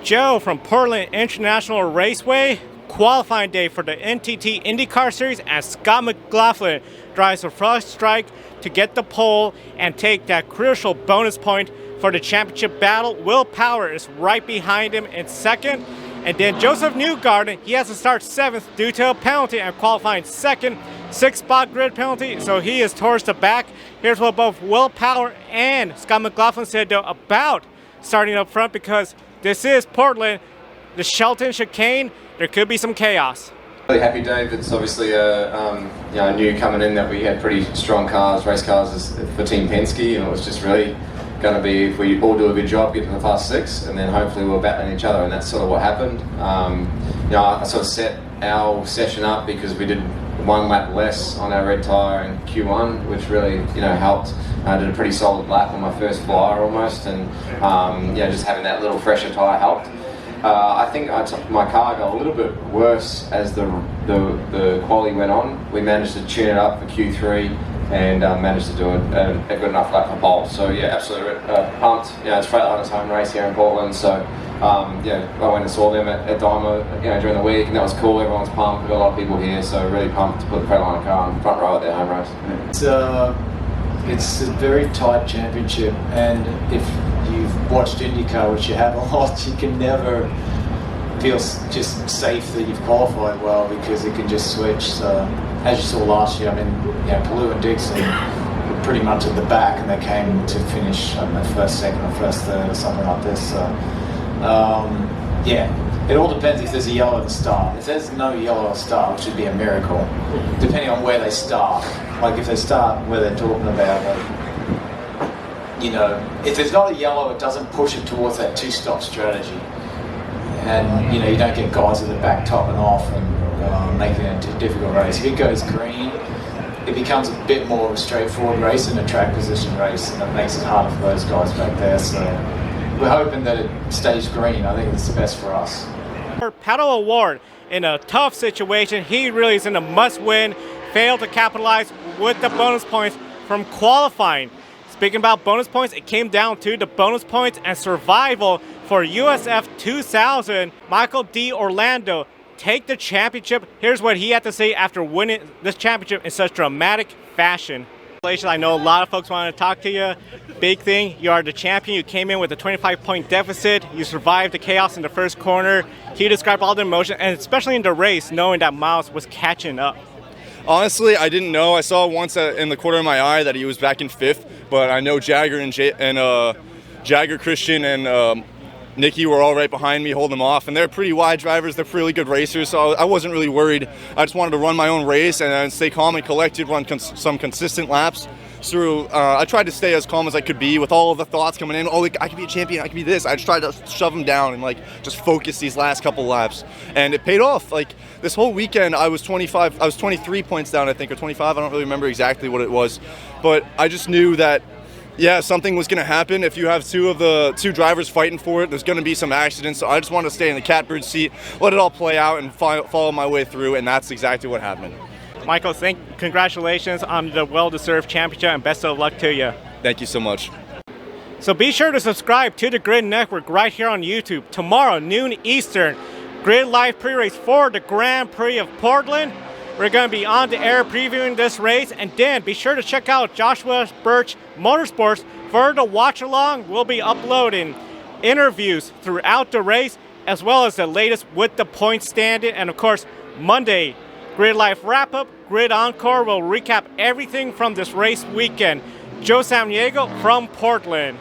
Joe from Portland International Raceway. Qualifying day for the NTT INDYCAR Series as Scott McLaughlin drives the first strike to get the pole and take that crucial bonus point for the championship battle. Will Power is right behind him in second. And then Josef Newgarden, he has to start 7th due to a penalty and qualifying second, 6-spot grid penalty, so he is towards the back. Here's what both Will Power and Scott McLaughlin said though about starting up front, because this is Portland, the Shelton chicane, there could be some chaos. Really happy, Dave. It's obviously I knew coming in that we had pretty strong cars, race cars for Team Penske, and it was just really going to be, if we all do a good job, get to the fast 6, and then hopefully we're battling each other, and that's sort of what happened. I sort of set our session up because we did one lap less on our red tyre in Q1, which really helped. I did a pretty solid lap on my first flyer almost, and just having that little fresher tyre helped. I think my car got a little bit worse as the quali went on. We managed to tune it up for Q3 and managed to do a good enough lap for pole. So yeah, absolutely pumped. It's Freightliner's home race here in Portland, so I went and saw them at Dymo during the week, and that was cool. Everyone's pumped. We've got a lot of people here, so really pumped to put the Freightliner car in the front row at their home race. It's a very tight championship, and if you've watched IndyCar, which you have a lot, you can never feel just safe that you've qualified well, because it can just switch. So as you saw last year, Palou and Dixon were pretty much at the back, and they came to finish first, second, or first, third, or something like this. So it all depends if there's a yellow at the start. If there's no yellow at the start, which would be a miracle, depending on where they start. Like if they start where they're talking about, if there's not a yellow, it doesn't push it towards that 2-stop strategy. And you don't get guys at the back topping off and making it a difficult race. If it goes green, it becomes a bit more of a straightforward race and a track position race, and it makes it harder for those guys back there. So we're hoping that it stays green. I think it's the best for us. Paddle Award in a tough situation. He really is in a must-win. Failed to capitalize with the bonus points from qualifying. Speaking about bonus points, it came down to the bonus points and survival for USF2000. Michael D. Orlando take the championship. Here's what he had to say after winning this championship in such dramatic fashion. I know a lot of folks want to talk to you. Big thing, you are the champion. You came in with a 25-point deficit. You survived the chaos in the first corner. Can you describe all the emotion, and especially in the race, knowing that Miles was catching up? Honestly, I didn't know. I saw once in the corner of my eye that he was back in 5th, but I know Jagger Jagger, Christian, and Nicky were all right behind me, holding them off, and they're pretty wide drivers. They're really good racers, so I wasn't really worried. I just wanted to run my own race and stay calm and collected, run some consistent laps through. I tried to stay as calm as I could be with all of the thoughts coming in. Oh, I could be a champion, I could be this. I just tried to shove them down and just focus these last couple laps, and it paid off. This whole weekend, I was 23 points down, I think, or 25. I don't really remember exactly what it was, but I just knew that something was going to happen. If you have two drivers fighting for it, there's going to be some accidents. So I just wanted to stay in the catbird seat, let it all play out, and follow my way through, and that's exactly what happened. Michael, congratulations on the well-deserved championship, and best of luck to you. Thank you so much. So be sure to subscribe to the Grid Network right here on YouTube. Tomorrow, noon Eastern, Grid Live pre-race for the Grand Prix of Portland. We're going to be on the air previewing this race, and then be sure to check out Joshua Birch Motorsports for the watch-along. We'll be uploading interviews throughout the race, as well as the latest with the point standing. And of course, Monday, Grid Life Wrap-Up, Grid Encore will recap everything from this race weekend. Joe Samaniego from Portland.